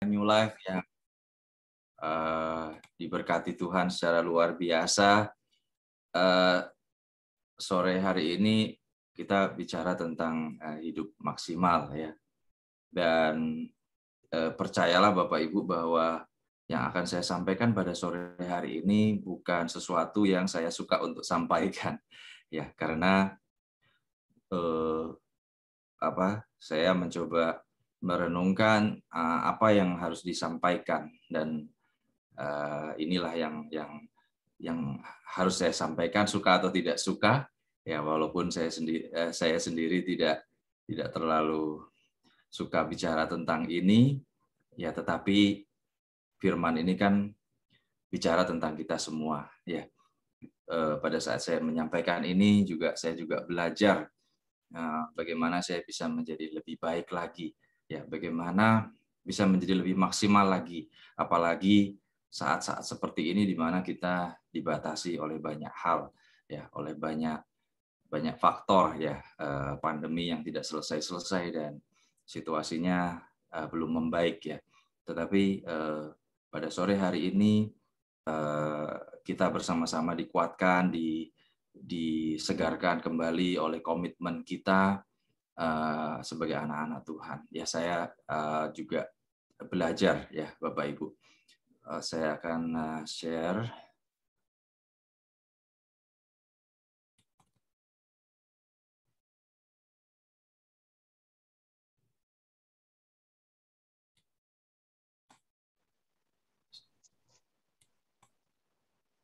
New Life yang diberkati Tuhan secara luar biasa. Sore hari ini kita bicara tentang hidup maksimal ya. Dan percayalah Bapak Ibu bahwa yang akan saya sampaikan pada sore hari ini bukan sesuatu yang saya suka untuk sampaikan ya, karena saya mencoba merenungkan apa yang harus disampaikan, dan inilah yang harus saya sampaikan, suka atau tidak suka ya, walaupun saya sendiri tidak terlalu suka bicara tentang ini ya, tetapi firman ini kan bicara tentang kita semua ya. Pada saat saya menyampaikan ini saya juga belajar bagaimana saya bisa menjadi lebih baik lagi ya, bagaimana bisa menjadi lebih maksimal lagi, apalagi saat-saat seperti ini di mana kita dibatasi oleh banyak hal ya, oleh banyak faktor ya, pandemi yang tidak selesai-selesai dan situasinya belum membaik ya. Tetapi pada sore hari ini kita bersama-sama dikuatkan, disegarkan kembali oleh komitmen kita sebagai anak-anak Tuhan. Ya, saya juga belajar ya Bapak Ibu. Saya akan share.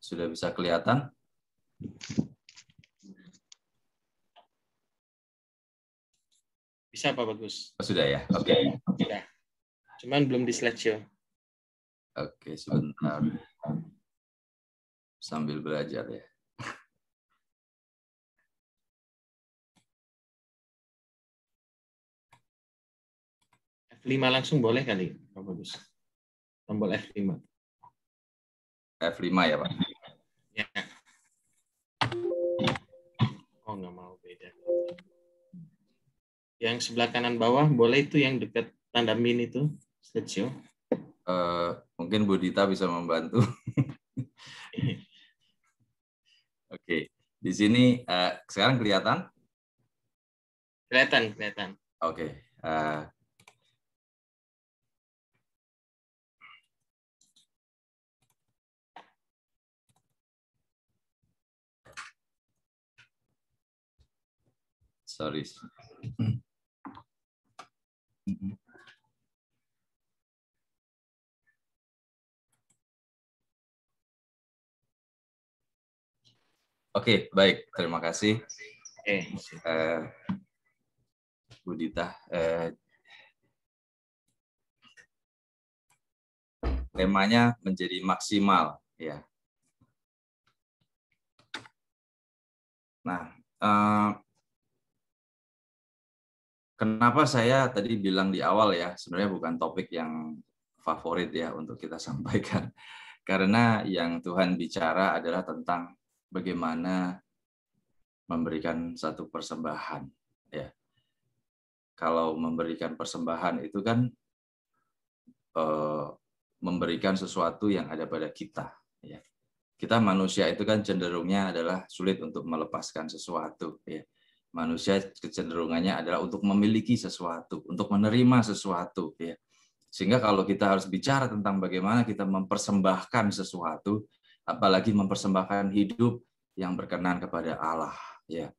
Sudah bisa kelihatan? Bisa Pak Bagus. Sudah ya? Oke. Sudah. Cuman belum di slideshow. Oke, sebentar. Sambil belajar ya. F5 langsung boleh kali, Pak Bagus. Tombol F5. F5 ya, Pak? Ya. Oh, nggak mau beda. Yang sebelah kanan bawah boleh itu yang dekat tanda min itu, slideshow. Mungkin Bu Dita bisa membantu. Oke, di sini sekarang kelihatan? Kelihatan. Oke. Sorry. Oke, baik. Terima kasih. Bu Dita. Temanya menjadi maksimal, ya. Nah, kenapa saya tadi bilang di awal ya, sebenarnya bukan topik yang favorit ya untuk kita sampaikan. Karena yang Tuhan bicara adalah tentang bagaimana memberikan satu persembahan. Ya. Kalau memberikan persembahan itu kan memberikan sesuatu yang ada pada kita. Ya. Kita manusia itu kan cenderungnya adalah sulit untuk melepaskan sesuatu. Ya. Manusia kecenderungannya adalah untuk memiliki sesuatu, untuk menerima sesuatu. Ya. Sehingga kalau kita harus bicara tentang bagaimana kita mempersembahkan sesuatu, apalagi mempersembahkan hidup yang berkenan kepada Allah, ya,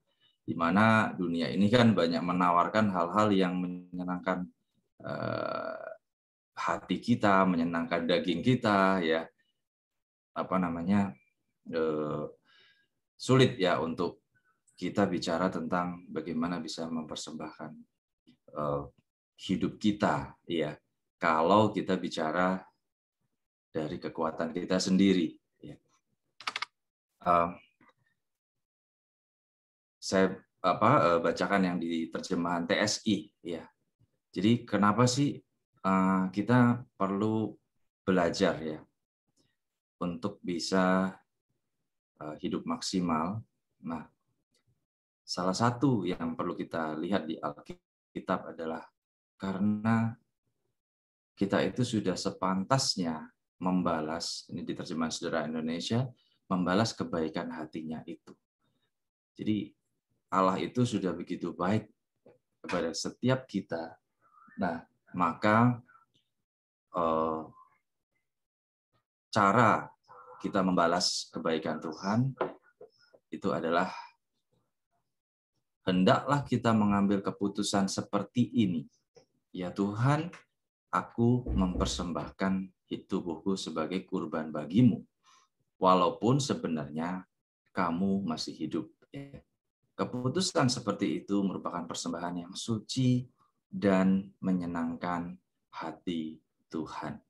di mana dunia ini kan banyak menawarkan hal-hal yang menyenangkan hati kita, menyenangkan daging kita, ya, sulit ya untuk kita bicara tentang bagaimana bisa mempersembahkan hidup kita, ya. Kalau kita bicara dari kekuatan kita sendiri, ya. Saya bacakan yang di terjemahan TSI, ya. Jadi kenapa sih kita perlu belajar ya untuk bisa hidup maksimal? Nah, salah satu yang perlu kita lihat di Alkitab adalah karena kita itu sudah sepantasnya membalas, ini di terjemahan Sederhana Indonesia, membalas kebaikan hatinya itu. Jadi Allah itu sudah begitu baik kepada setiap kita. Nah, maka cara kita membalas kebaikan Tuhan itu adalah hendaklah kita mengambil keputusan seperti ini. Ya Tuhan, aku mempersembahkan tubuhku sebagai kurban bagimu, walaupun sebenarnya kamu masih hidup. Keputusan seperti itu merupakan persembahan yang suci dan menyenangkan hati Tuhan.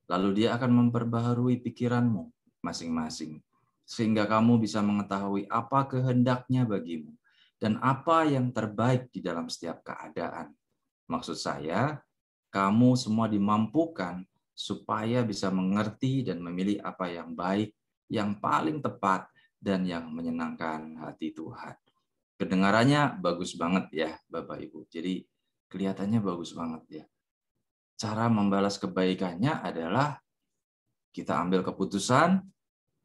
Lalu dia akan memperbaharui pikiranmu masing-masing, sehingga kamu bisa mengetahui apa kehendaknya bagimu dan apa yang terbaik di dalam setiap keadaan. Maksud saya, kamu semua dimampukan supaya bisa mengerti dan memilih apa yang baik, yang paling tepat, dan yang menyenangkan hati Tuhan. Kedengarannya bagus banget ya, Bapak Ibu. Jadi kelihatannya bagus banget ya. Cara membalas kebaikannya adalah kita ambil keputusan,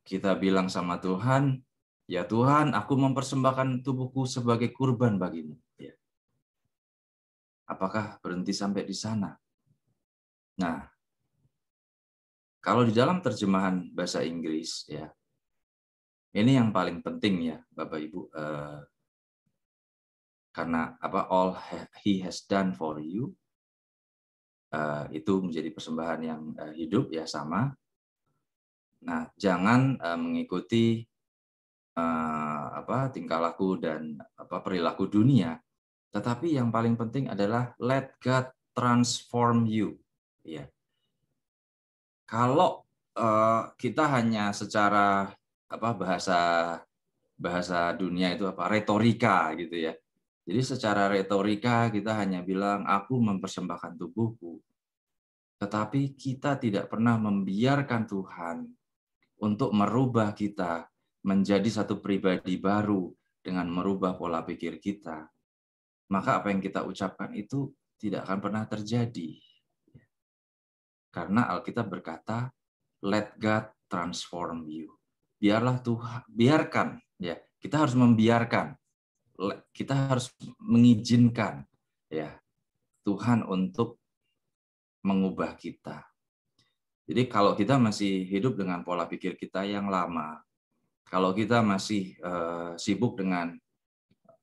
kita bilang sama Tuhan, ya Tuhan, aku mempersembahkan tubuhku sebagai kurban bagimu. Ya. Apakah berhenti sampai di sana? Nah, kalau di dalam terjemahan bahasa Inggris, ya, ini yang paling penting ya, Bapak Ibu, karena all He has done for you, itu menjadi persembahan yang hidup ya sama. Nah, jangan mengikuti tingkah laku dan perilaku dunia, tetapi yang paling penting adalah let God transform you. Ya. Kalau kita hanya secara bahasa dunia itu retorika gitu ya. Jadi secara retorika kita hanya bilang aku mempersembahkan tubuhku. Tetapi kita tidak pernah membiarkan Tuhan untuk merubah kita menjadi satu pribadi baru dengan merubah pola pikir kita. Maka apa yang kita ucapkan itu tidak akan pernah terjadi. Karena Alkitab berkata, let God transform you. Biarlah Tuhan, biarkan ya. Kita harus membiarkan. Kita harus mengizinkan ya Tuhan untuk mengubah kita. Jadi kalau kita masih hidup dengan pola pikir kita yang lama, kalau kita masih sibuk dengan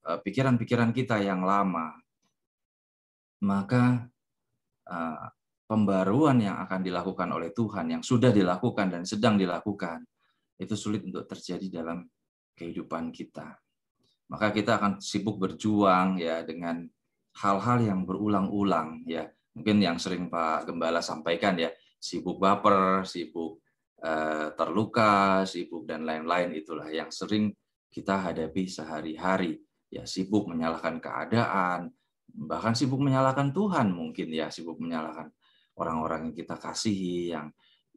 pikiran-pikiran kita yang lama, maka pembaruan yang akan dilakukan oleh Tuhan, yang sudah dilakukan dan sedang dilakukan, itu sulit untuk terjadi dalam kehidupan kita. Maka kita akan sibuk berjuang ya dengan hal-hal yang berulang-ulang ya. Mungkin yang sering Pak Gembala sampaikan ya, sibuk baper, sibuk terluka, sibuk dan lain-lain, itulah yang sering kita hadapi sehari-hari. Ya, sibuk menyalahkan keadaan, bahkan sibuk menyalahkan Tuhan mungkin ya, sibuk menyalahkan orang-orang yang kita kasihi,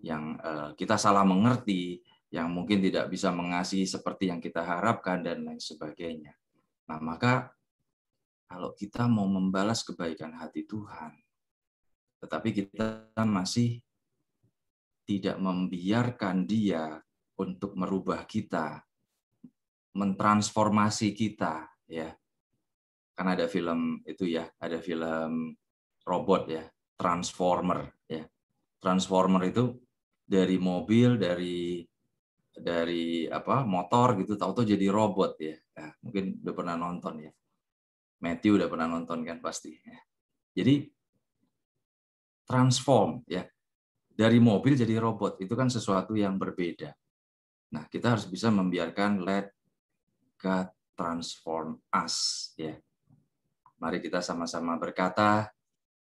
yang kita salah mengerti, yang mungkin tidak bisa mengasihi seperti yang kita harapkan, dan lain sebagainya. Nah, maka kalau kita mau membalas kebaikan hati Tuhan, tetapi kita masih tidak membiarkan Dia untuk merubah kita, mentransformasi kita, ya. Karena ada film itu ya, ada film robot ya, Transformer ya. Transformer itu dari mobil, dari motor gitu, tahu-tahu jadi robot ya. Nah, mungkin udah pernah nonton ya. Matthew udah pernah nonton kan pasti ya. Jadi transform ya. Dari mobil jadi robot itu kan sesuatu yang berbeda. Nah, kita harus bisa membiarkan let God transform us ya. Mari kita sama-sama berkata,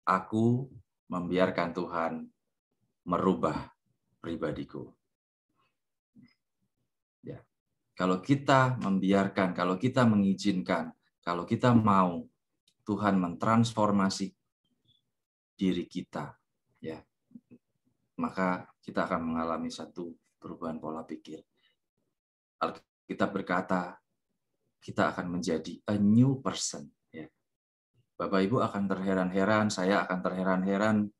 aku membiarkan Tuhan merubah pribadiku. Ya. Kalau kita membiarkan, kalau kita mengizinkan, kalau kita mau Tuhan mentransformasi diri kita, ya, maka kita akan mengalami satu perubahan pola pikir. Alkitab berkata, kita akan menjadi a new person. Ya. Bapak Ibu akan terheran-heran, saya akan terheran-heran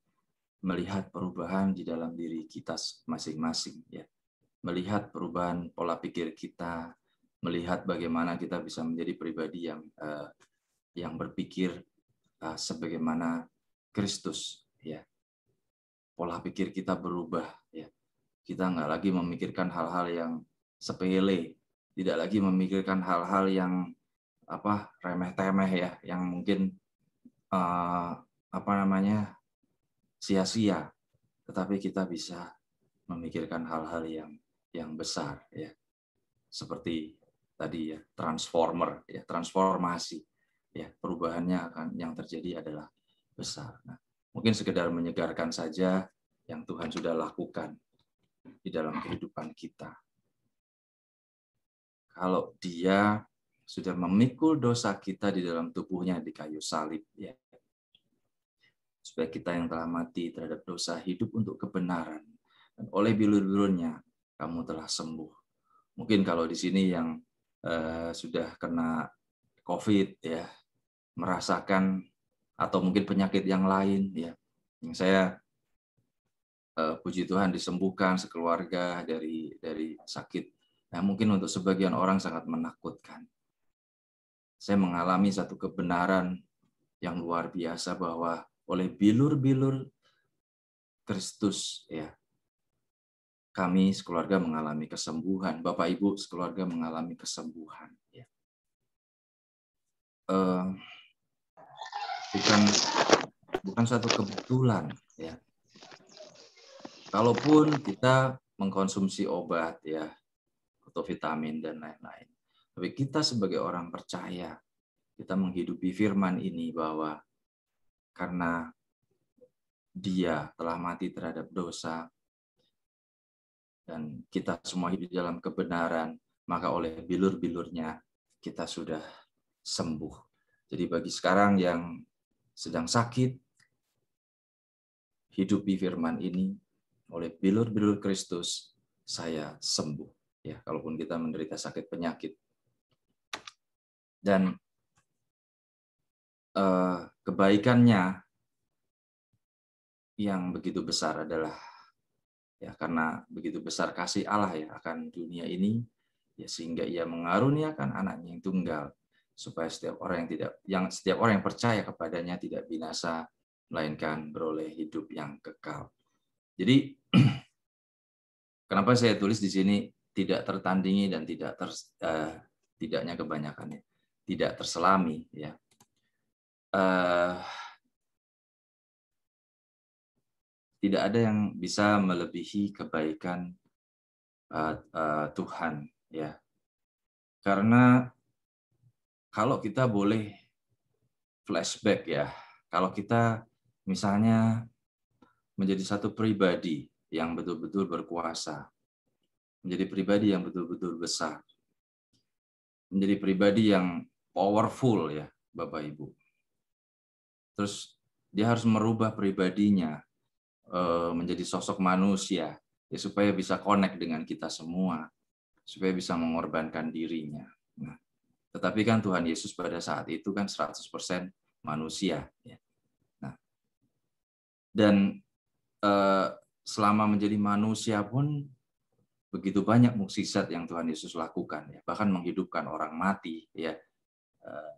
melihat perubahan di dalam diri kita masing-masing, ya. Melihat perubahan pola pikir kita, melihat bagaimana kita bisa menjadi pribadi yang berpikir sebagaimana Kristus, ya. Pola pikir kita berubah, ya. Kita nggak lagi memikirkan hal-hal yang sepele, tidak lagi memikirkan hal-hal yang remeh-temeh, ya, yang mungkin sia-sia, tetapi kita bisa memikirkan hal-hal yang besar, ya, seperti tadi, ya, transformasi, ya, perubahannya yang terjadi adalah besar. Nah, mungkin sekedar menyegarkan saja yang Tuhan sudah lakukan di dalam kehidupan kita. Kalau Dia sudah memikul dosa kita di dalam tubuhnya di kayu salib, ya, supaya kita yang telah mati terhadap dosa hidup untuk kebenaran, dan oleh bilur-bilurnya kamu telah sembuh. Mungkin kalau di sini yang sudah kena COVID, ya, merasakan atau mungkin penyakit yang lain, ya, yang saya puji Tuhan disembuhkan sekeluarga dari sakit. Nah, mungkin untuk sebagian orang sangat menakutkan. Saya mengalami satu kebenaran yang luar biasa bahwa oleh bilur-bilur Kristus, ya, kami sekeluarga mengalami kesembuhan. Bapak Ibu sekeluarga mengalami kesembuhan. Ya. Bukan satu kebetulan, ya. Kalaupun kita mengkonsumsi obat, ya, atau vitamin dan lain-lain, tapi kita sebagai orang percaya, kita menghidupi firman ini bahwa karena Dia telah mati terhadap dosa, dan kita semua hidup dalam kebenaran, maka oleh bilur-bilurnya kita sudah sembuh. Jadi bagi sekarang yang sedang sakit, hidupi firman ini, oleh bilur-bilur Kristus, saya sembuh. Ya, kalaupun kita menderita sakit penyakit. Dan kebaikannya yang begitu besar adalah, ya, karena begitu besar kasih Allah, ya, akan dunia ini, ya, sehingga Ia mengaruniakan anaknya yang tunggal, supaya setiap orang yang percaya kepadanya tidak binasa, melainkan beroleh hidup yang kekal. Jadi kenapa saya tulis di sini tidak tertandingi dan tidaknya kebanyakannya tidak terselami, ya. Tidak ada yang bisa melebihi kebaikan Tuhan, ya. Karena kalau kita boleh flashback, ya, kalau kita misalnya menjadi satu pribadi yang betul-betul berkuasa, menjadi pribadi yang betul-betul besar, menjadi pribadi yang powerful, ya, Bapak Ibu. Terus dia harus merubah pribadinya menjadi sosok manusia, ya, supaya bisa connect dengan kita semua, supaya bisa mengorbankan dirinya. Nah, tetapi kan Tuhan Yesus pada saat itu kan 100% manusia, ya. Nah, dan selama menjadi manusia pun begitu banyak mukjizat yang Tuhan Yesus lakukan, ya, bahkan menghidupkan orang mati, ya.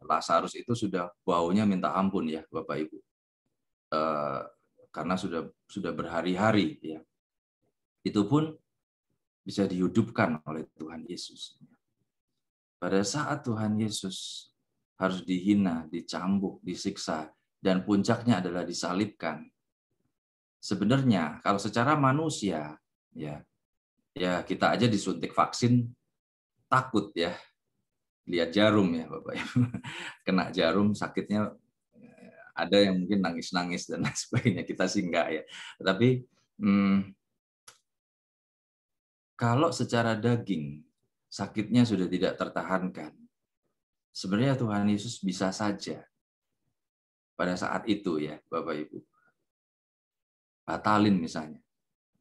Lazarus itu sudah baunya minta ampun, ya, Bapak Ibu, karena sudah berhari-hari, ya. Itu pun bisa dihidupkan oleh Tuhan Yesus. Pada saat Tuhan Yesus harus dihina, dicambuk, disiksa, dan puncaknya adalah disalibkan. Sebenarnya kalau secara manusia, ya kita aja disuntik vaksin takut, ya, lihat jarum, ya, Bapak Ibu. Kena jarum sakitnya, ada yang mungkin nangis-nangis dan lain sebagainya, kita sih enggak, ya. Tetapi kalau secara daging sakitnya sudah tidak tertahankan, sebenarnya Tuhan Yesus bisa saja pada saat itu, ya, Bapak Ibu, batalin misalnya,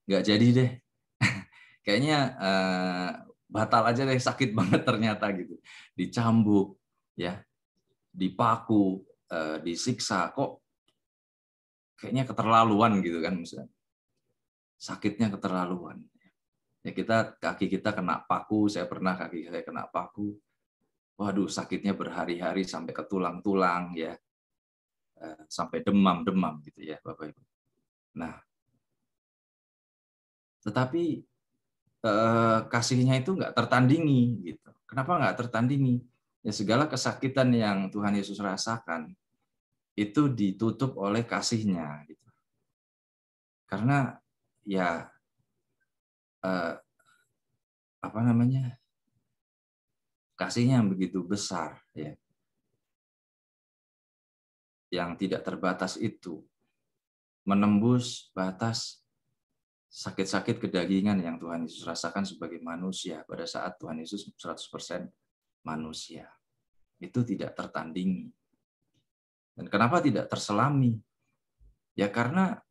nggak jadi deh, kayaknya batal aja deh, sakit banget ternyata gitu, dicambuk, ya, dipaku, disiksa, kok kayaknya keterlaluan gitu kan, misalnya sakitnya keterlaluan. Ya kaki kita kena paku, saya pernah kaki saya kena paku. Waduh, sakitnya berhari-hari sampai ke tulang-tulang ya, sampai demam-demam gitu ya, Bapak Ibu. Nah, tetapi kasihnya itu nggak tertandingi gitu. Kenapa nggak tertandingi? Ya segala kesakitan yang Tuhan Yesus rasakan itu ditutup oleh kasihnya gitu. Karena ya apa namanya, kasihnya yang begitu besar ya, yang tidak terbatas itu menembus batas sakit-sakit kedagingan yang Tuhan Yesus rasakan sebagai manusia pada saat Tuhan Yesus 100% manusia. Itu tidak tertandingi. Dan kenapa tidak terselami? Ya karena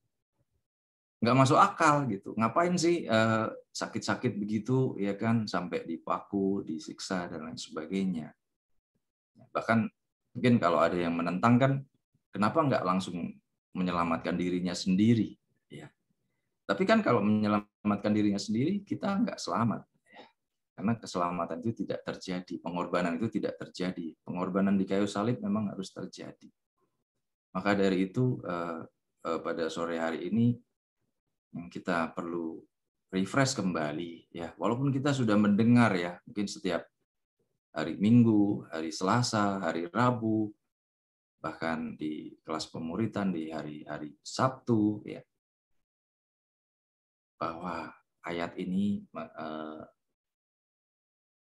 nggak masuk akal gitu. Ngapain sih sakit-sakit begitu ya kan, sampai dipaku, disiksa dan lain sebagainya. Bahkan mungkin kalau ada yang menentang kan, kenapa nggak langsung menyelamatkan dirinya sendiri? Ya. Tapi kan kalau menyelamatkan dirinya sendiri, kita nggak selamat. Karena keselamatan itu tidak terjadi, pengorbanan itu tidak terjadi. Pengorbanan di kayu salib memang harus terjadi. Maka dari itu pada sore hari ini kita perlu refresh kembali ya. Walaupun kita sudah mendengar ya, mungkin setiap hari Minggu, hari Selasa, hari Rabu, bahkan di kelas pemuritan di hari-hari Sabtu ya, bahwa ayat ini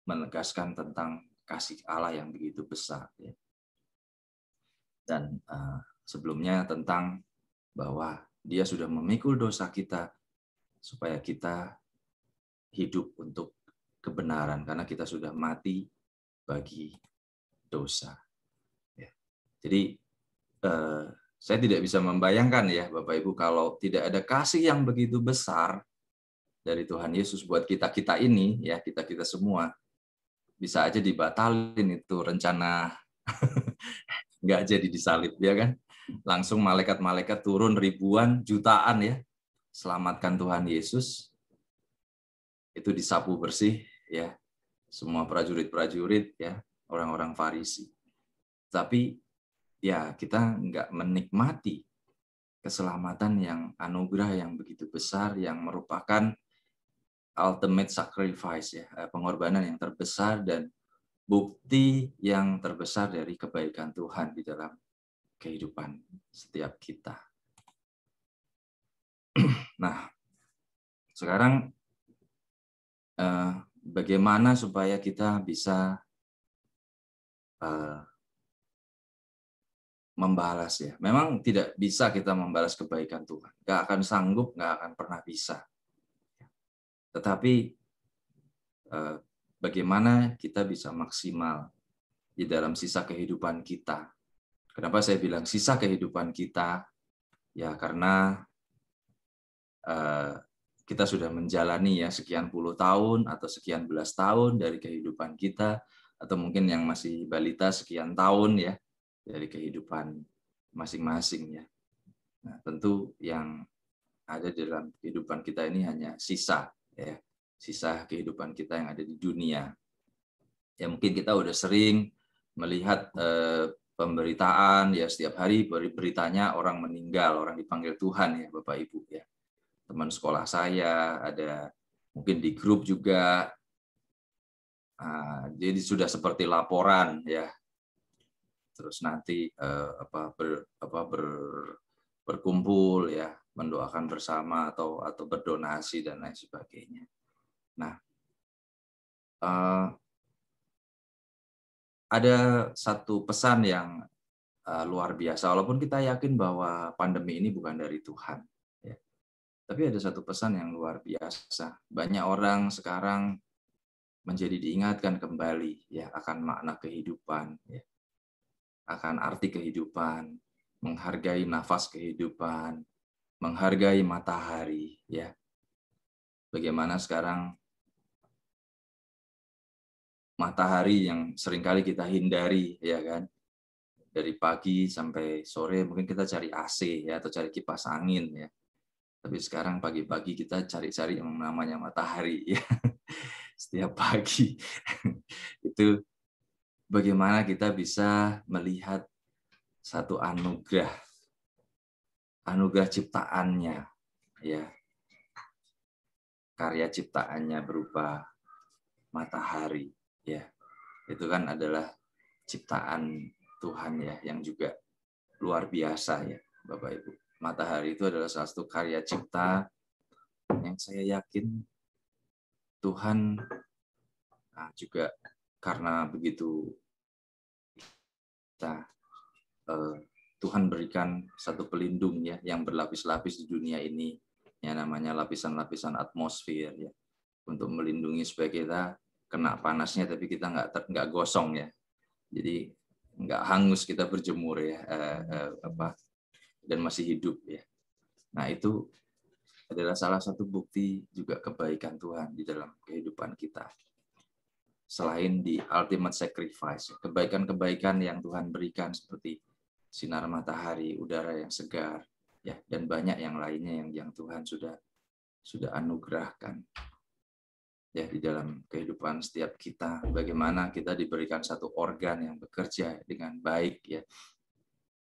menegaskan tentang kasih Allah yang begitu besar ya. Dan sebelumnya tentang bahwa Dia sudah memikul dosa kita supaya kita hidup untuk kebenaran karena kita sudah mati bagi dosa. Ya. Jadi saya tidak bisa membayangkan ya Bapak Ibu, kalau tidak ada kasih yang begitu besar dari Tuhan Yesus buat kita ini ya, kita semua, bisa aja dibatalin itu rencana nggak jadi disalib ya kan. Langsung malaikat-malaikat turun ribuan, jutaan ya, selamatkan Tuhan Yesus, itu disapu bersih ya, semua prajurit-prajurit ya, orang-orang Farisi. Tapi ya kita nggak menikmati keselamatan yang anugerah yang begitu besar, yang merupakan ultimate sacrifice ya, pengorbanan yang terbesar dan bukti yang terbesar dari kebaikan Tuhan di dalam kehidupan setiap kita. Nah, sekarang bagaimana supaya kita bisa membalas ya. Memang tidak bisa kita membalas kebaikan Tuhan. Nggak akan sanggup, nggak akan pernah bisa. Tetapi bagaimana kita bisa maksimal di dalam sisa kehidupan kita. Kenapa saya bilang sisa kehidupan kita? Ya karena kita sudah menjalani ya sekian puluh tahun atau sekian belas tahun dari kehidupan kita, atau mungkin yang masih balita sekian tahun ya dari kehidupan masing-masing ya. Nah, tentu yang ada dalam kehidupan kita ini hanya sisa ya, sisa kehidupan kita yang ada di dunia. Ya mungkin kita udah sering melihat pemberitaan ya, setiap hari beritanya orang meninggal, orang dipanggil Tuhan ya Bapak Ibu ya. Teman sekolah saya ada, mungkin di grup juga, jadi sudah seperti laporan ya. Terus nanti berkumpul ya, mendoakan bersama atau berdonasi dan lain sebagainya. Nah, ada satu pesan yang luar biasa, walaupun kita yakin bahwa pandemi ini bukan dari Tuhan, ya. Tapi ada satu pesan yang luar biasa. Banyak orang sekarang menjadi diingatkan kembali ya akan makna kehidupan, ya, akan arti kehidupan, menghargai nafas kehidupan, menghargai matahari, ya. Bagaimana sekarang matahari yang seringkali kita hindari, ya kan, dari pagi sampai sore mungkin kita cari AC ya, atau cari kipas angin ya. Tapi sekarang pagi-pagi kita cari-cari yang namanya matahari ya. Setiap pagi. Itu bagaimana kita bisa melihat satu anugerah ciptaannya ya. Karya ciptaannya berupa matahari ya. Itu kan adalah ciptaan Tuhan ya, yang juga luar biasa ya, Bapak Ibu. Matahari itu adalah salah satu karya cipta yang saya yakin Tuhan juga karena begitu kita Tuhan berikan satu pelindung ya, yang berlapis-lapis di dunia ini, yang namanya lapisan-lapisan atmosfer ya, untuk melindungi supaya kita kena panasnya tapi kita nggak gosong ya. Jadi nggak hangus kita berjemur ya, dan masih hidup ya. Nah itu adalah salah satu bukti juga kebaikan Tuhan di dalam kehidupan kita. Selain di ultimate sacrifice, kebaikan-kebaikan yang Tuhan berikan seperti sinar matahari, udara yang segar, ya, dan banyak yang lainnya yang Tuhan sudah anugerahkan ya di dalam kehidupan setiap kita. Bagaimana kita diberikan satu organ yang bekerja dengan baik ya,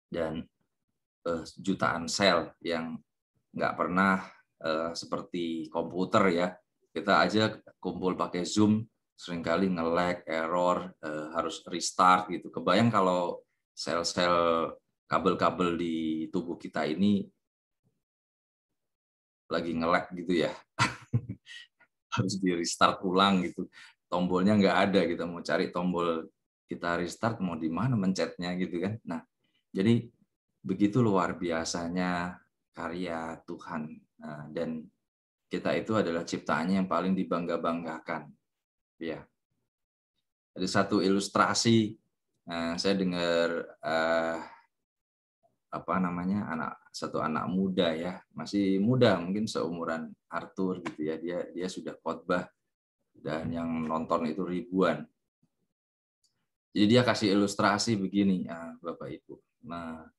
dan jutaan sel yang nggak pernah seperti komputer ya. Kita aja kumpul pakai Zoom seringkali nge-lag, error, harus restart gitu. Kebayang kalau sel-sel kabel-kabel di tubuh kita ini lagi nge-lag gitu ya. Harus di restart ulang gitu. Tombolnya nggak ada, kita mau cari tombol kita restart mau di mana mencetnya gitu kan. Nah, jadi begitu luar biasanya karya Tuhan, dan kita itu adalah ciptaannya yang paling dibangga-banggakan. Ya, ada satu ilustrasi, saya dengar satu anak muda ya, masih muda mungkin seumuran Arthur gitu ya, dia sudah khotbah dan yang nonton itu ribuan. Jadi dia kasih ilustrasi begini, Bapak Ibu. Nah,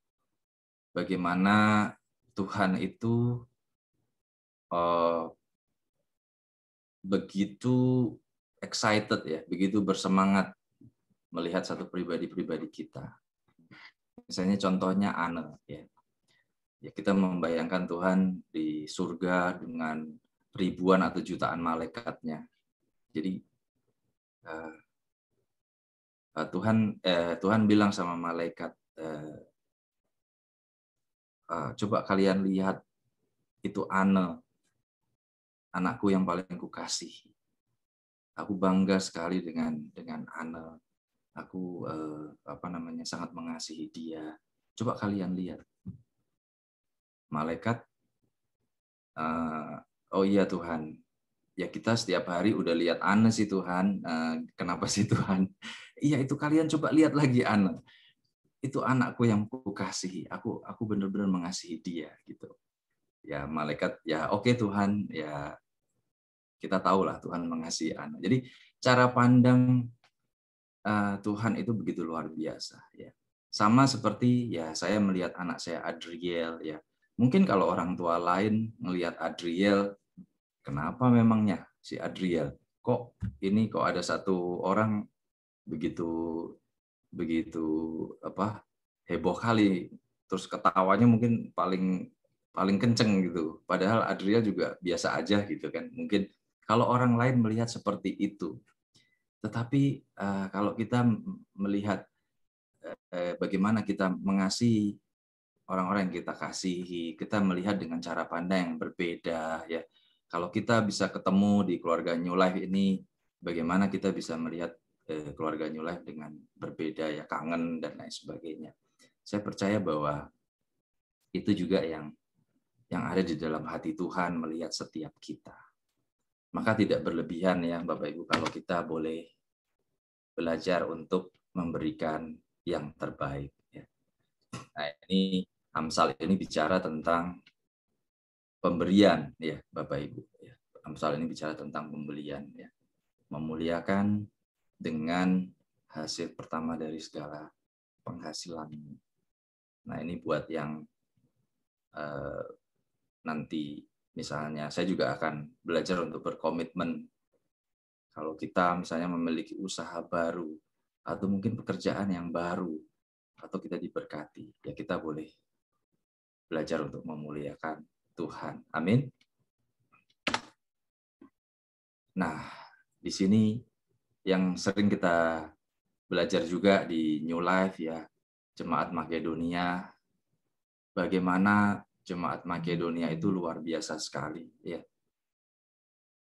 bagaimana Tuhan itu begitu excited ya, begitu bersemangat melihat satu pribadi-pribadi kita. Misalnya contohnya Anne ya. Ya, kita membayangkan Tuhan di surga dengan ribuan atau jutaan malaikatnya. Jadi Tuhan bilang sama malaikat, coba kalian lihat itu Anne, anakku yang paling kukasihi. Aku bangga sekali dengan Anne. Aku sangat mengasihi dia. Coba kalian lihat. Malaikat, oh iya Tuhan, ya kita setiap hari udah lihat Anne sih Tuhan, kenapa sih Tuhan? Iya itu kalian coba lihat lagi Anne, itu anakku yang kukasihi, aku benar-benar mengasihi dia gitu. Ya malaikat, ya oke Tuhan, ya kita tahulah Tuhan mengasihi Anne. Jadi cara pandang Tuhan itu begitu luar biasa ya. Sama seperti ya saya melihat anak saya Adriel ya. Mungkin kalau orang tua lain melihat Adriel, kenapa memangnya si Adriel? Kok ada satu orang begitu heboh kali, terus ketawanya mungkin paling kenceng gitu. Padahal Adriel juga biasa aja gitu kan. Mungkin kalau orang lain melihat seperti itu. Tetapi kalau kita melihat bagaimana kita mengasihi orang-orang yang kita kasihi, kita melihat dengan cara pandang yang berbeda ya. Kalau kita bisa ketemu di keluarga New Life ini, bagaimana kita bisa melihat keluarga New Life dengan berbeda ya, kangen dan lain sebagainya. Saya percaya bahwa itu juga yang ada di dalam hati Tuhan melihat setiap kita. Maka tidak berlebihan ya Bapak Ibu kalau kita boleh belajar untuk memberikan yang terbaik. Ya. Nah, ini Amsal ini bicara tentang pemberian ya Bapak Ibu. Ya. Amsal ini bicara tentang pemberian ya. Memuliakan dengan hasil pertama dari segala penghasilanmu. Nah, ini buat yang nanti misalnya saya juga akan belajar untuk berkomitmen. Kalau kita misalnya memiliki usaha baru atau mungkin pekerjaan yang baru atau kita diberkati, ya kita boleh belajar untuk memuliakan Tuhan. Amin. Nah, di sini yang sering kita belajar juga di New Life ya, Jemaat Makedonia, bagaimana Jemaat Makedonia itu luar biasa sekali ya.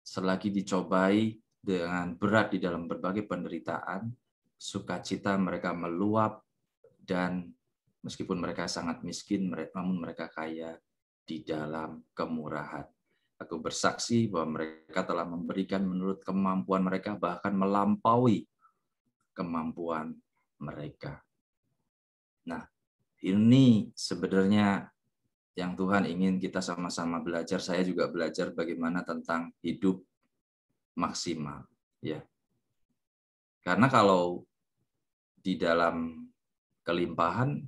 Selagi dicobai dengan berat di dalam berbagai penderitaan, sukacita mereka meluap, dan meskipun mereka sangat miskin, namun mereka kaya di dalam kemurahan. Aku bersaksi bahwa mereka telah memberikan menurut kemampuan mereka, bahkan melampaui kemampuan mereka. Nah, ini sebenarnya yang Tuhan ingin kita sama-sama belajar. Saya juga belajar bagaimana tentang hidup maksimal, ya. Karena kalau di dalam kelimpahan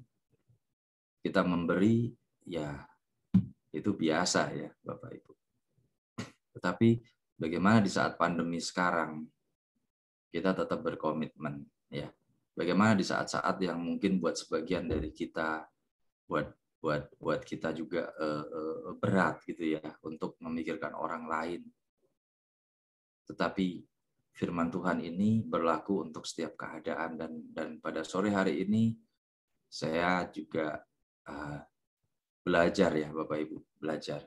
kita memberi, ya itu biasa ya, Bapak Ibu. Tetapi bagaimana di saat pandemi sekarang kita tetap berkomitmen, ya. Bagaimana di saat-saat yang mungkin buat sebagian dari kita, buat kita juga berat gitu ya untuk memikirkan orang lain. Tetapi firman Tuhan ini berlaku untuk setiap keadaan, dan pada sore hari ini saya juga belajar ya Bapak Ibu, belajar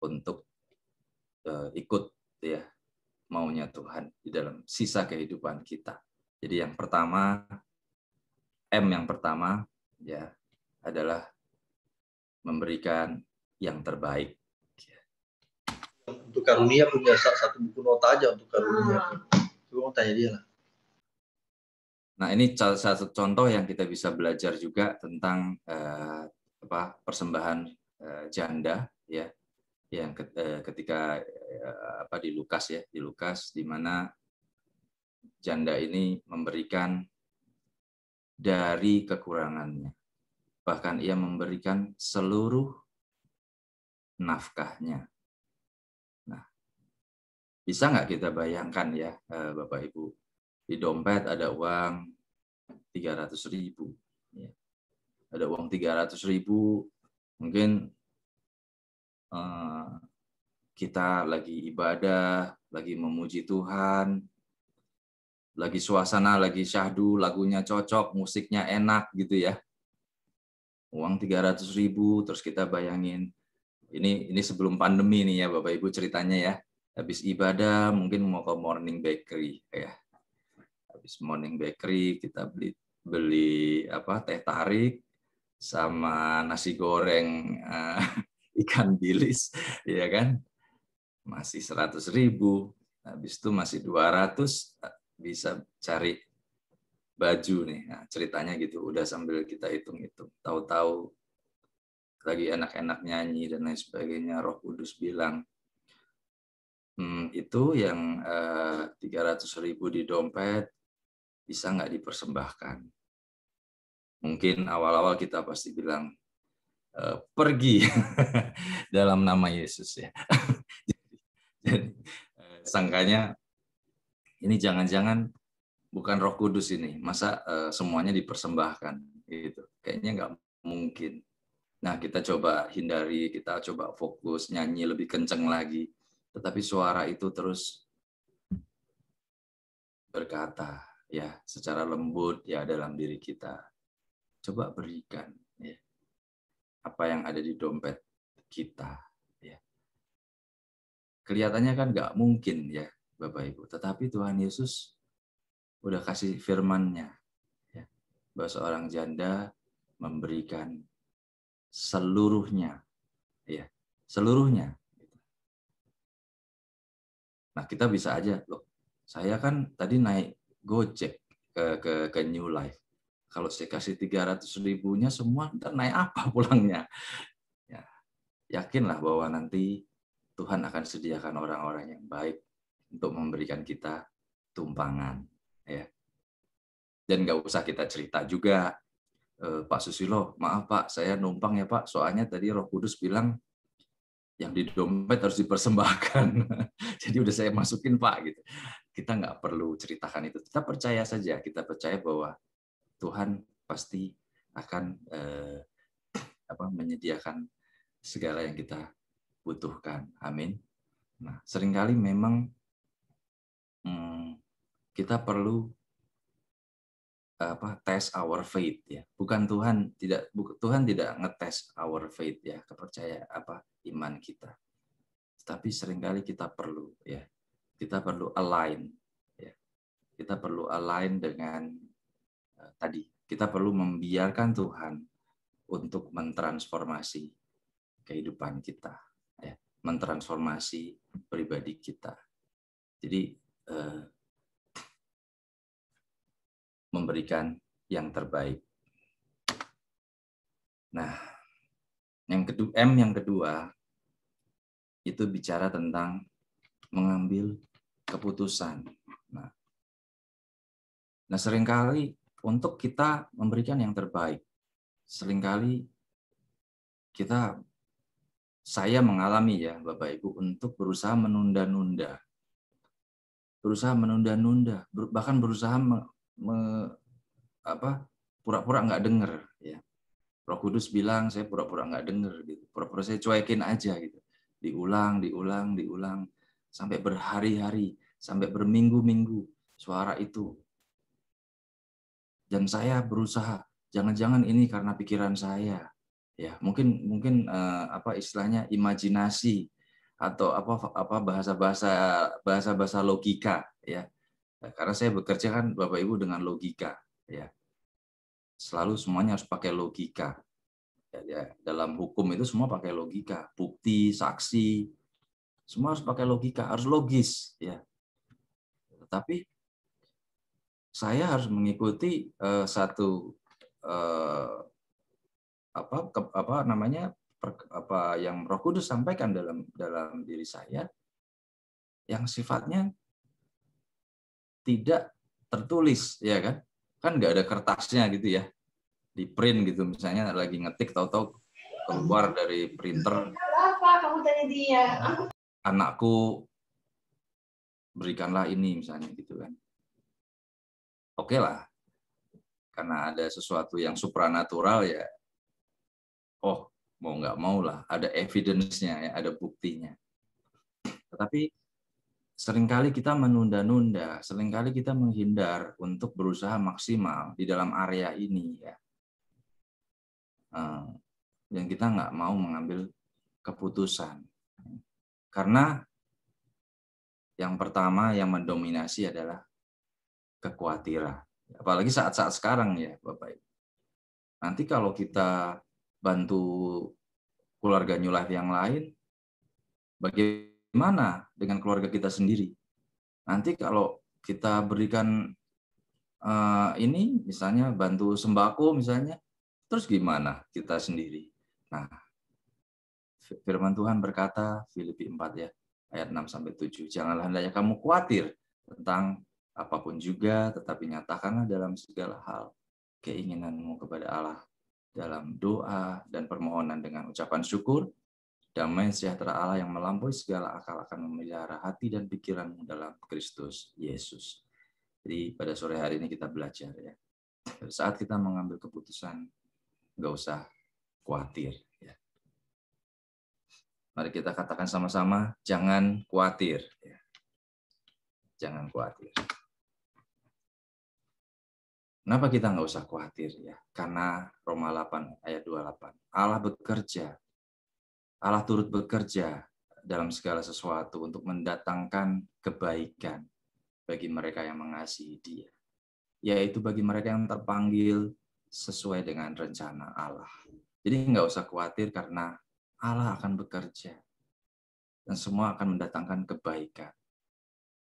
untuk ikut ya maunya Tuhan di dalam sisa kehidupan kita. Jadi yang pertama, yang pertama ya adalah memberikan yang terbaik. Untuk karunia punya satu buku nota aja untuk karunia. Coba tanya dia lah. Nah, ini salah satu contoh yang kita bisa belajar juga tentang persembahan janda ya, yang ketika di Lukas ya, di Lukas di mana janda ini memberikan dari kekurangannya. Bahkan ia memberikan seluruh nafkahnya. Nah, bisa nggak kita bayangkan ya, Bapak Ibu, di dompet ada uang 300.000. Ya. Ada uang 300.000, mungkin kita lagi ibadah, lagi memuji Tuhan, lagi suasana, lagi syahdu, lagunya cocok, musiknya enak gitu ya. Uang 300.000, terus kita bayangin, ini sebelum pandemi nih ya Bapak Ibu ceritanya ya. Habis ibadah mungkin mau ke Morning Bakery ya. Habis Morning Bakery kita beli teh tarik sama nasi goreng ikan bilis ya kan. Masih 100.000. Habis itu masih 200 bisa cari baju nih. Nah, ceritanya gitu, udah sambil kita hitung-hitung. Tahu-tahu lagi enak-enak nyanyi dan lain sebagainya, Roh Kudus bilang, itu yang 300.000 di dompet bisa nggak dipersembahkan? Mungkin awal-awal kita pasti bilang, pergi dalam nama Yesus ya. Jadi sangkanya ini jangan-jangan bukan Roh Kudus ini, masa semuanya dipersembahkan gitu. Kayaknya nggak mungkin. Nah, kita coba hindari, kita coba fokus nyanyi lebih kenceng lagi. Tetapi suara itu terus berkata ya secara lembut ya dalam diri kita. Coba berikan ya apa yang ada di dompet kita ya. Kelihatannya kan nggak mungkin ya Bapak Ibu, tetapi Tuhan Yesus udah kasih firman-Nya ya, bahwa seorang janda memberikan seluruhnya ya, seluruhnya. Nah, kita bisa aja loh. Saya kan tadi naik Gojek ke New Life. Kalau saya kasih 300.000-nya semua ntar naik apa pulangnya? Ya, yakinlah bahwa nanti Tuhan akan sediakan orang-orang yang baik untuk memberikan kita tumpangan ya. Dan nggak usah kita cerita juga, Pak Susilo, maaf Pak, saya numpang ya Pak, soalnya tadi Roh Kudus bilang yang di dompet harus dipersembahkan. Jadi udah saya masukin Pak gitu. Kita nggak perlu ceritakan itu. Kita percaya saja, kita percaya bahwa Tuhan pasti akan menyediakan segala yang kita butuhkan. Amin. Nah, seringkali memang kita perlu tes our faith ya. Tuhan tidak ngetes our faith ya, kepercayaan iman kita. Tapi seringkali kita perlu ya. Kita perlu align ya. Kita perlu align dengan tadi. Kita perlu membiarkan Tuhan untuk mentransformasi kehidupan kita ya, mentransformasi pribadi kita. Jadi memberikan yang terbaik. Nah, yang kedua itu bicara tentang mengambil keputusan. Nah, seringkali untuk kita memberikan yang terbaik, seringkali saya mengalami ya Bapak Ibu untuk berusaha menunda-nunda, bahkan berusaha pura-pura nggak dengar ya. Roh Kudus bilang saya pura-pura nggak dengar gitu, pura-pura saya cuekin aja gitu, diulang sampai berhari-hari, sampai berminggu-minggu suara itu, dan saya berusaha jangan-jangan ini karena pikiran saya ya, mungkin istilahnya imajinasi atau bahasa logika ya. Karena saya bekerja kan Bapak Ibu dengan logika ya. Selalu semuanya harus pakai logika. Ya, dalam hukum itu semua pakai logika, bukti, saksi, semua harus pakai logika, harus logis ya. Tetapi saya harus mengikuti yang Roh Kudus sampaikan dalam diri saya, yang sifatnya tidak tertulis ya kan nggak ada kertasnya gitu ya, di print gitu, misalnya lagi ngetik tahu-tahu keluar dari printer, kamu tanya dia, anakku berikanlah ini misalnya gitu kan. Oke lah, karena ada sesuatu yang supranatural ya, mau nggak mau lah ada evidence-nya ya, ada buktinya. Tetapi seringkali kita menunda-nunda, seringkali kita menghindar untuk berusaha maksimal di dalam area ini ya. Dan kita nggak mau mengambil keputusan. Karena yang pertama yang mendominasi adalah kekhawatiran. Apalagi saat-saat sekarang ya Bapak Ibu. Nanti kalau kita bantu keluarga New Life yang lain, bagaimana dengan keluarga kita sendiri? Nanti kalau kita berikan ini, misalnya bantu sembako misalnya, terus gimana kita sendiri? Nah, firman Tuhan berkata, Filipi 4 ya, ayat 6-7, janganlah hendaknya kamu khawatir tentang apapun juga, tetapi nyatakanlah dalam segala hal keinginanmu kepada Allah dalam doa dan permohonan dengan ucapan syukur. Damai sejahtera Allah yang melampaui segala akal akan memelihara hati dan pikiranmu dalam Kristus Yesus. Jadi pada sore hari ini kita belajar ya. Saat kita mengambil keputusan, nggak usah khawatir. Ya. Mari kita katakan sama-sama, jangan khawatir. Ya. Jangan khawatir. Kenapa kita nggak usah khawatir ya? Karena Roma 8 ayat 28. Allah bekerja. Allah turut bekerja dalam segala sesuatu untuk mendatangkan kebaikan bagi mereka yang mengasihi Dia, yaitu bagi mereka yang terpanggil sesuai dengan rencana Allah. Jadi nggak usah khawatir karena Allah akan bekerja dan semua akan mendatangkan kebaikan.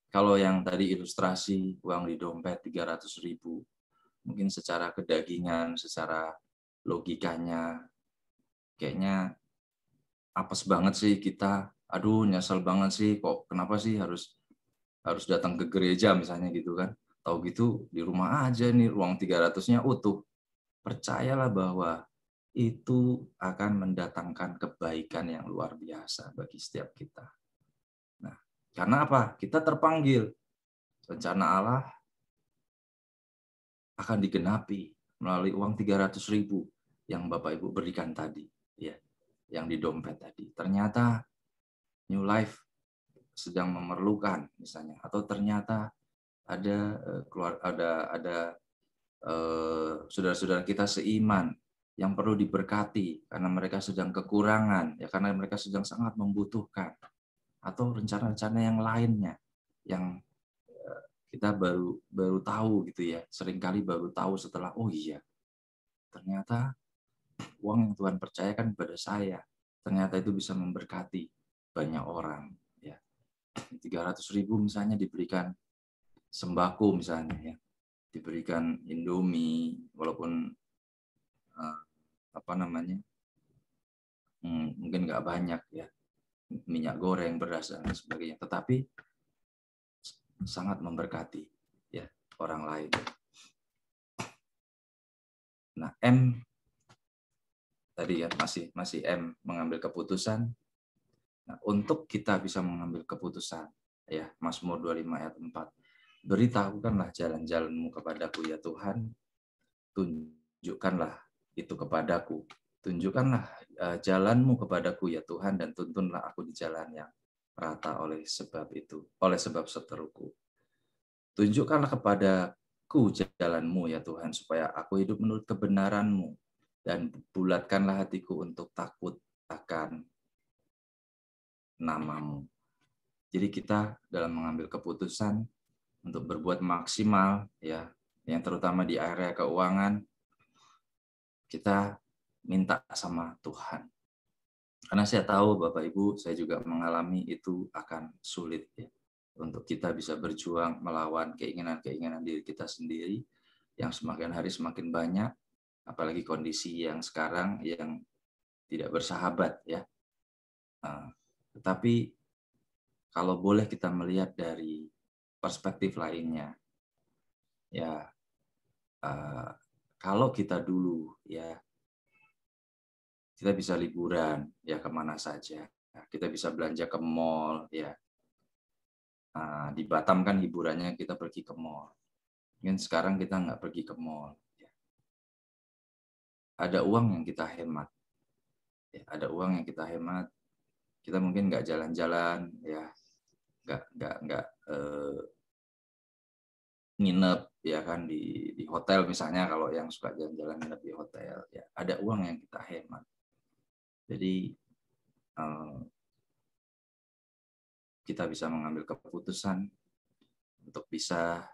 Kalau yang tadi ilustrasi uang di dompet 300.000, mungkin secara kedagingan, secara logikanya, kayaknya apes banget sih kita, aduh nyesel banget sih, kok kenapa sih harus datang ke gereja misalnya gitu kan, tahu gitu di rumah aja nih uang 300-nya utuh. Percayalah bahwa itu akan mendatangkan kebaikan yang luar biasa bagi setiap kita. Nah, karena apa? Kita terpanggil. Rencana Allah akan digenapi melalui uang 300.000 yang Bapak Ibu berikan tadi, ya, yang di dompet tadi. Ternyata New Life sedang memerlukan, misalnya, atau ternyata ada saudara-saudara kita seiman yang perlu diberkati karena mereka sedang kekurangan, ya karena mereka sedang sangat membutuhkan, atau rencana-rencana yang lainnya yang kita baru tahu gitu ya, seringkali baru tahu setelah oh iya ternyata uang yang Tuhan percayakan kepada saya ternyata itu bisa memberkati banyak orang, ya. 300.000 misalnya diberikan sembako misalnya, ya, diberikan Indomie walaupun mungkin nggak banyak, ya, minyak goreng, beras dan sebagainya, tetapi sangat memberkati, ya, orang lain. Nah, M tadi ya masih M, mengambil keputusan. Nah, untuk kita bisa mengambil keputusan, ya, Mazmur 25 ayat 4, beritahukanlah jalan-jalan-Mu kepadaku ya Tuhan, tunjukkanlah itu kepadaku. Tunjukkanlah jalan-Mu kepadaku ya Tuhan, dan tuntunlah aku di jalan yang rata oleh sebab seteruku. Tunjukkanlah kepadaku jalan-Mu ya Tuhan, supaya aku hidup menurut kebenaran-Mu, dan bulatkanlah hatiku untuk takut akan nama-Mu. Jadi kita dalam mengambil keputusan untuk berbuat maksimal, ya, yang terutama di area keuangan, kita minta sama Tuhan. Karena saya tahu Bapak Ibu, saya juga mengalami itu akan sulit, ya, untuk kita bisa berjuang melawan keinginan-keinginan diri kita sendiri yang semakin hari semakin banyak, apalagi kondisi yang sekarang yang tidak bersahabat, ya. Tetapi kalau boleh kita melihat dari perspektif lainnya, ya, kalau kita dulu, ya, kita bisa liburan, ya, kemana saja. Kita bisa belanja ke mall, ya. Di Batam kan hiburannya kita pergi ke mall. Mungkin sekarang kita nggak pergi ke mall. Ya. Ada uang yang kita hemat. Ya, ada uang yang kita hemat. Kita mungkin nggak jalan-jalan, ya, nggak nginep, ya kan, di hotel misalnya, kalau yang suka jalan-jalan nginep di hotel, ya, ada uang yang kita hemat. Jadi kita bisa mengambil keputusan untuk bisa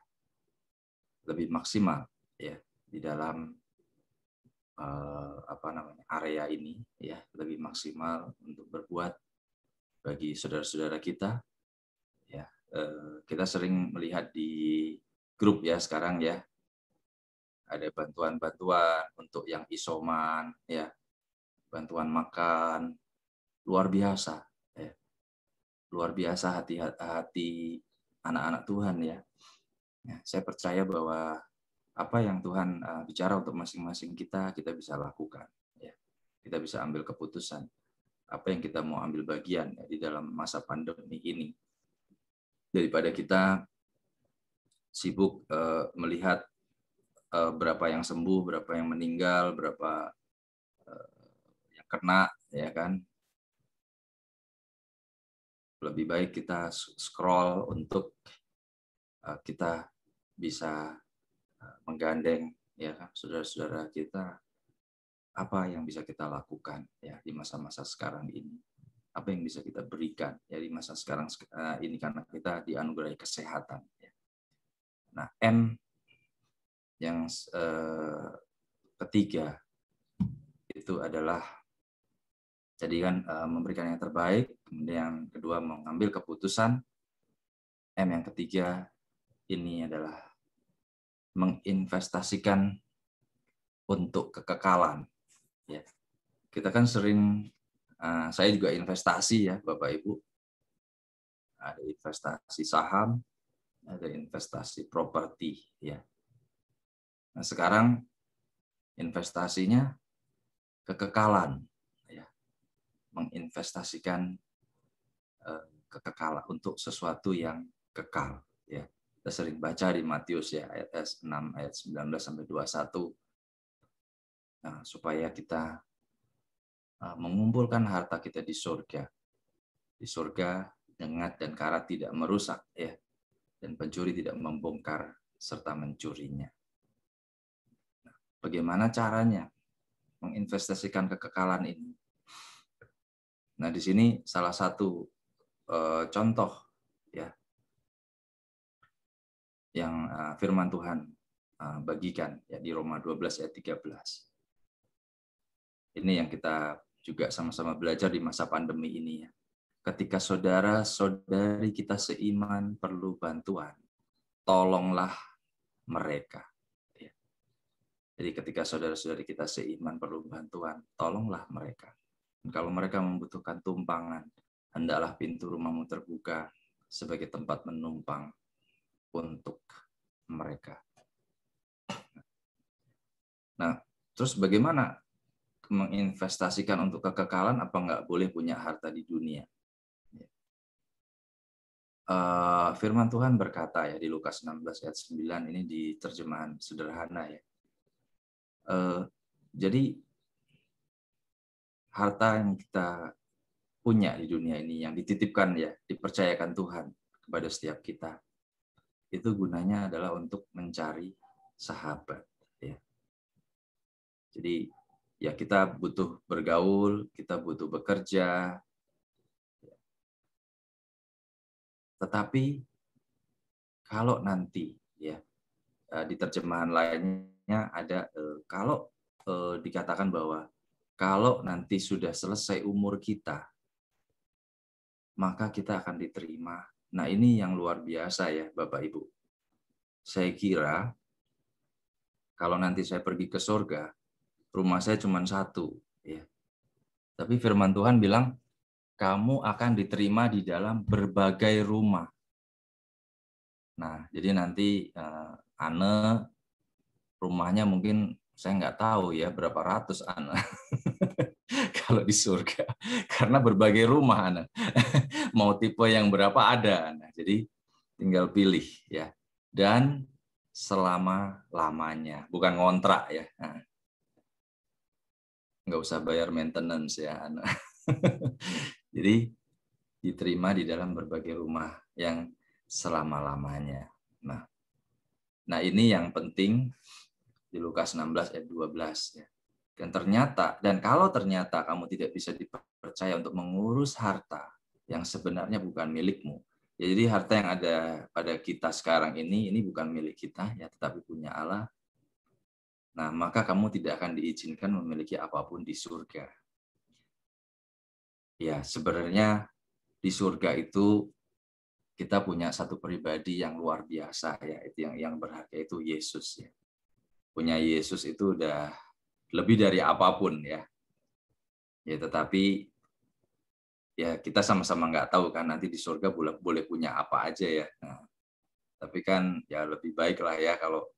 lebih maksimal, ya, di dalam area ini, ya, lebih maksimal untuk berbuat bagi saudara-saudara kita, ya. Kita sering melihat di grup, ya, sekarang, ya, ada bantuan-bantuan untuk yang isoman, ya, bantuan makan, luar biasa, ya. Luar biasa hati anak-anak Tuhan, ya. Saya percaya bahwa apa yang Tuhan bicara untuk masing-masing kita bisa lakukan, ya. Kita bisa ambil keputusan apa yang kita mau ambil bagian, ya, di dalam masa pandemi ini, daripada kita sibuk melihat berapa yang sembuh, berapa yang meninggal, berapa yang kena, ya kan. Lebih baik kita scroll untuk kita bisa menggandeng, ya, saudara-saudara kita, apa yang bisa kita lakukan, ya, di masa-masa sekarang ini, apa yang bisa kita berikan, ya, di masa sekarang ini, karena kita dianugerahi kesehatan, ya. Nah, M yang ketiga itu adalah jadi kan memberikan yang terbaik, kemudian yang kedua mengambil keputusan. M yang ketiga ini adalah menginvestasikan untuk kekekalan, ya. Kita kan sering, saya juga investasi, ya, Bapak Ibu, ada investasi saham, ada investasi properti, ya. Nah, sekarang investasinya kekekalan, ya. Menginvestasikan kekekalan untuk sesuatu yang kekal, ya. Kita sering baca di Matius, ya, ayat 6 ayat 19 sampai 21. Nah, supaya kita mengumpulkan harta kita di surga. Di surga dengat dan karat tidak merusak, ya. Dan pencuri tidak membongkar serta mencurinya. Nah, bagaimana caranya menginvestasikan kekekalan ini? Nah, di sini salah satu contoh, ya, yang firman Tuhan bagikan, ya, di Roma 12 ayat 13. Ini yang kita juga sama-sama belajar di masa pandemi ini, ya. Ketika saudara-saudari kita seiman perlu bantuan, tolonglah mereka. Ya. Jadi ketika saudara-saudari kita seiman perlu bantuan, tolonglah mereka. Dan kalau mereka membutuhkan tumpangan, hendaklah pintu rumahmu terbuka sebagai tempat menumpang untuk mereka. Nah, terus bagaimana menginvestasikan untuk kekekalan? Apa nggak boleh punya harta di dunia? Firman Tuhan berkata, ya, di Lukas 16 ayat 9, ini di terjemahan sederhana, ya. Jadi harta yang kita punya di dunia ini yang dititipkan, ya, dipercayakan Tuhan kepada setiap kita, itu gunanya adalah untuk mencari sahabat, ya. Jadi, ya, kita butuh bergaul, kita butuh bekerja, tetapi kalau nanti, ya, di terjemahan lainnya ada kalau dikatakan bahwa kalau nanti sudah selesai umur kita, maka kita akan diterima. Nah, ini yang luar biasa, ya, Bapak Ibu. Saya kira kalau nanti saya pergi ke surga, rumah saya cuma satu, ya. Tapi firman Tuhan bilang, kamu akan diterima di dalam berbagai rumah. Nah, jadi nanti Anne rumahnya mungkin saya nggak tahu, ya, berapa ratus Anne kalau di surga, karena berbagai rumah Anne. Mau tipe yang berapa ada. Nah, jadi tinggal pilih, ya. Dan selama-lamanya, bukan ngontrak, ya. Nah, nggak usah bayar maintenance, ya Anne. Jadi diterima di dalam berbagai rumah yang selama-lamanya. Nah, ini yang penting di Lukas 16 ayat 12, ya. Dan kalau ternyata kamu tidak bisa dipercaya untuk mengurus harta yang sebenarnya bukan milikmu, ya, jadi harta yang ada pada kita sekarang ini bukan milik kita, ya, tetapi punya Allah. Nah, maka kamu tidak akan diizinkan memiliki apapun di surga. Ya, sebenarnya di surga itu kita punya satu pribadi yang luar biasa, ya, itu yang berharga, itu Yesus, ya. Punya Yesus itu udah lebih dari apapun, ya. Ya, tetapi, ya, kita sama-sama nggak tahu kan nanti di surga boleh punya apa aja, ya. Nah, tapi kan, ya, lebih baik lah, ya, kalau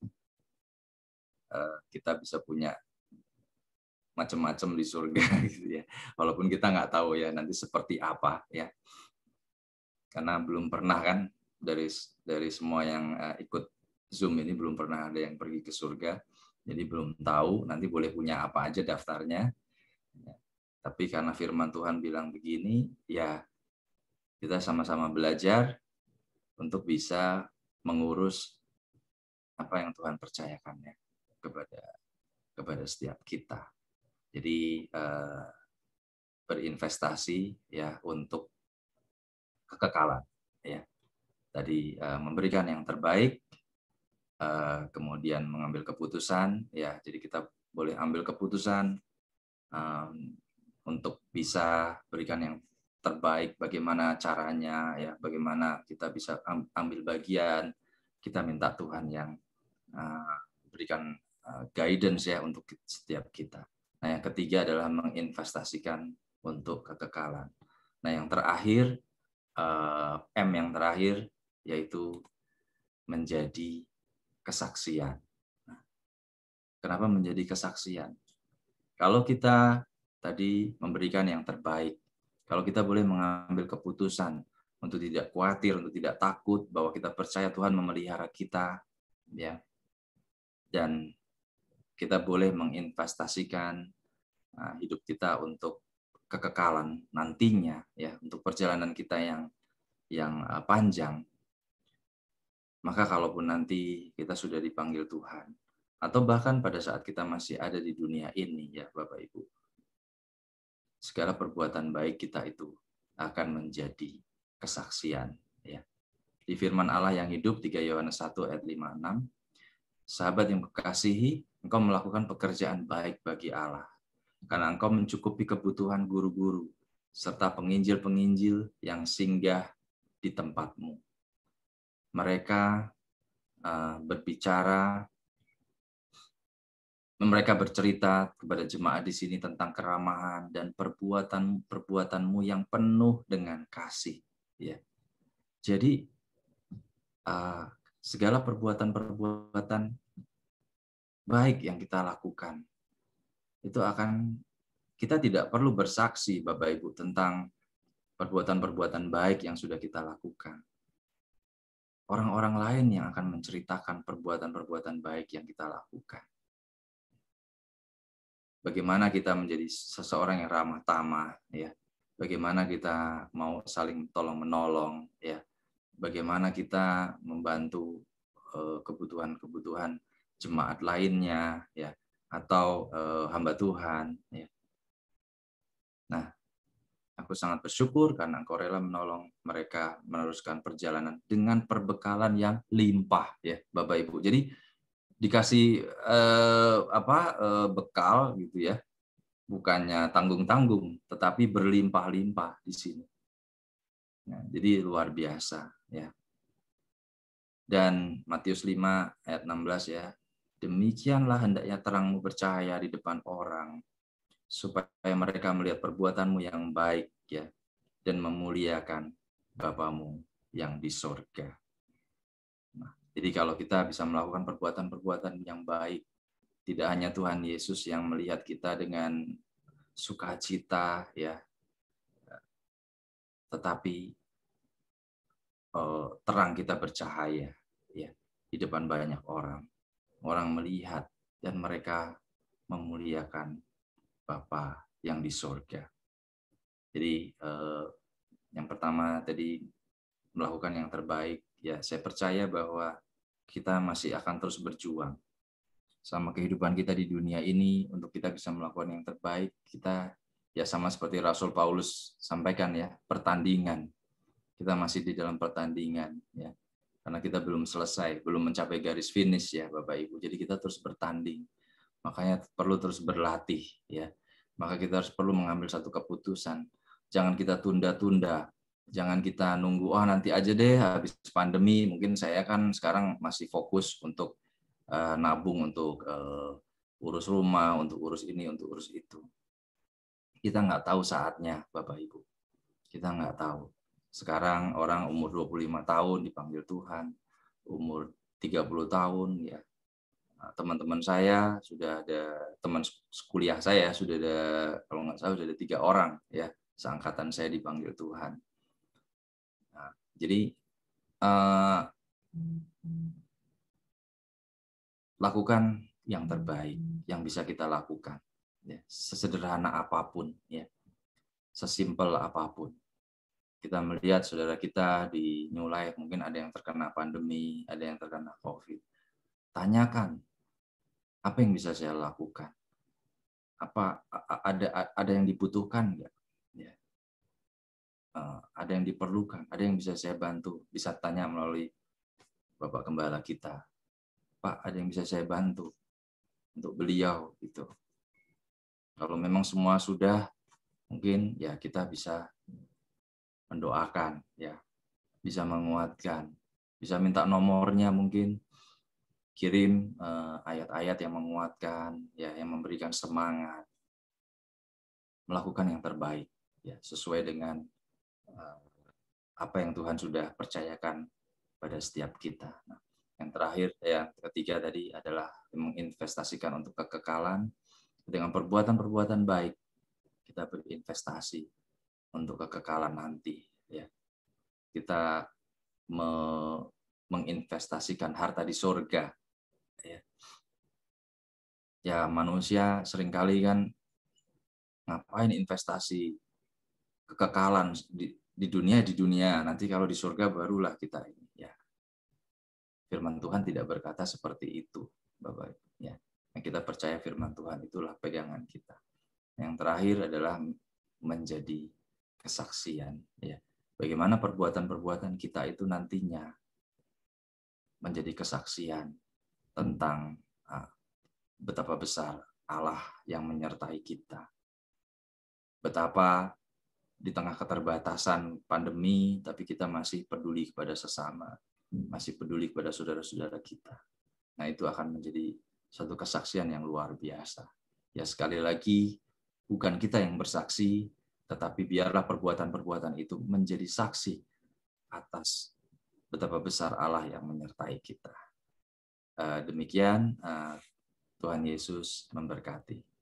kita bisa punya macam-macam di surga, gitu, ya. Walaupun kita nggak tahu, ya, nanti seperti apa, ya. Karena belum pernah kan dari semua yang ikut Zoom ini belum pernah ada yang pergi ke surga, jadi belum tahu nanti boleh punya apa aja daftarnya. Tapi karena firman Tuhan bilang begini, ya, kita sama-sama belajar untuk bisa mengurus apa yang Tuhan percayakan, ya, kepada setiap kita. Jadi berinvestasi, ya, untuk kekekalan, ya. Tadi memberikan yang terbaik, kemudian mengambil keputusan, ya. Jadi kita boleh ambil keputusan untuk bisa berikan yang terbaik, bagaimana caranya, ya, bagaimana kita bisa ambil bagian, kita minta Tuhan yang berikan guidance, ya, untuk setiap kita. Nah, yang ketiga adalah menginvestasikan untuk kekekalan. Nah, yang terakhir, M yang terakhir, yaitu menjadi kesaksian. Nah, kenapa menjadi kesaksian? Kalau kita tadi memberikan yang terbaik, kalau kita boleh mengambil keputusan untuk tidak khawatir, untuk tidak takut, bahwa kita percaya Tuhan memelihara kita, ya, dan kita boleh menginvestasikan hidup kita untuk kekekalan nantinya, ya, untuk perjalanan kita yang panjang. Maka kalaupun nanti kita sudah dipanggil Tuhan, atau bahkan pada saat kita masih ada di dunia ini, ya Bapak Ibu, segala perbuatan baik kita itu akan menjadi kesaksian. Ya. Di firman Allah yang hidup, 3 Yohanes 1 ayat 5-6, sahabat yang kekasihi, engkau melakukan pekerjaan baik bagi Allah, karena engkau mencukupi kebutuhan guru-guru, serta penginjil-penginjil yang singgah di tempatmu. Mereka mereka bercerita kepada jemaat di sini tentang keramahan dan perbuatanmu yang penuh dengan kasih. Ya. Jadi segala perbuatan baik yang kita lakukan itu kita tidak perlu bersaksi, Bapak Ibu, tentang perbuatan-perbuatan baik yang sudah kita lakukan. Orang-orang lain yang akan menceritakan perbuatan-perbuatan baik yang kita lakukan. Bagaimana kita menjadi seseorang yang ramah tamah, ya. Bagaimana kita mau saling tolong-menolong, ya. Bagaimana kita membantu kebutuhan-kebutuhan jemaat lainnya, ya, atau hamba Tuhan, ya. Nah, aku sangat bersyukur karena Engkau rela menolong mereka meneruskan perjalanan dengan perbekalan yang limpah, ya Bapak Ibu. Jadi dikasih bekal gitu ya, bukannya tanggung-tanggung, tetapi berlimpah-limpah di sini. Nah, jadi luar biasa, ya. Dan Matius 5 ayat 16 ya, demikianlah hendaknya terangmu bercahaya di depan orang, supaya mereka melihat perbuatanmu yang baik, ya, dan memuliakan Bapamu yang di sorga. Nah, jadi kalau kita bisa melakukan perbuatan-perbuatan yang baik, tidak hanya Tuhan Yesus yang melihat kita dengan sukacita, ya, tetapi terang kita bercahaya, ya, di depan banyak orang. Orang melihat dan mereka memuliakan Bapa yang di sorga. Jadi yang pertama tadi melakukan yang terbaik, ya saya percaya bahwa kita masih akan terus berjuang sama kehidupan kita di dunia ini untuk kita bisa melakukan yang terbaik. Kita ya sama seperti Rasul Paulus sampaikan ya, pertandingan. Kita masih di dalam pertandingan ya. Karena kita belum selesai, belum mencapai garis finish ya Bapak Ibu. Jadi kita terus bertanding. Makanya perlu terus berlatih ya. Maka kita harus perlu mengambil satu keputusan. Jangan kita tunda-tunda. Jangan kita nunggu, nanti aja deh habis pandemi. Mungkin saya kan sekarang masih fokus untuk nabung untuk urus rumah, untuk urus ini, untuk urus itu. Kita nggak tahu saatnya, Bapak Ibu. Kita nggak tahu. Sekarang orang umur 25 tahun dipanggil Tuhan, umur 30 tahun, ya. Teman-teman saya sudah ada, teman kuliah saya sudah ada, kalau nggak salah sudah ada 3 orang, ya, seangkatan saya dipanggil Tuhan. Nah, jadi lakukan yang terbaik yang bisa kita lakukan, ya, sesederhana apapun, ya, sesimpel apapun. Kita melihat saudara kita di New Life, mungkin ada yang terkena pandemi, ada yang terkena COVID. Tanyakan, apa yang bisa saya lakukan? Apa ada yang dibutuhkan nggak? Ya. Ada yang diperlukan, ada yang bisa saya bantu. Bisa tanya melalui Bapak Gembala kita. Pak, ada yang bisa saya bantu untuk beliau gitu. Kalau memang semua sudah, mungkin ya kita bisa mendoakan, ya, bisa menguatkan, bisa minta nomornya, mungkin kirim ayat-ayat yang menguatkan, ya, yang memberikan semangat, melakukan yang terbaik, ya, sesuai dengan apa yang Tuhan sudah percayakan pada setiap kita. Nah, Yang terakhir, yang ketiga tadi adalah menginvestasikan untuk kekekalan. Dengan perbuatan-perbuatan baik, kita berinvestasi untuk kekekalan nanti. Ya. Kita menginvestasikan harta di surga. Ya, manusia seringkali kan ngapain investasi kekekalan di dunia, nanti kalau di surga barulah kita ini. Ya. Firman Tuhan tidak berkata seperti itu, Bapak. Ya. Kita percaya firman Tuhan itulah pegangan kita. Yang terakhir adalah menjadi kesaksian. Ya. Bagaimana perbuatan-perbuatan kita itu nantinya menjadi kesaksian tentang betapa besar Allah yang menyertai kita. Betapa di tengah keterbatasan pandemi, tapi kita masih peduli kepada sesama, masih peduli kepada saudara-saudara kita. Nah, itu akan menjadi satu kesaksian yang luar biasa. Ya, sekali lagi, bukan kita yang bersaksi, tetapi biarlah perbuatan-perbuatan itu menjadi saksi atas betapa besar Allah yang menyertai kita. Demikian, Tuhan Yesus memberkati.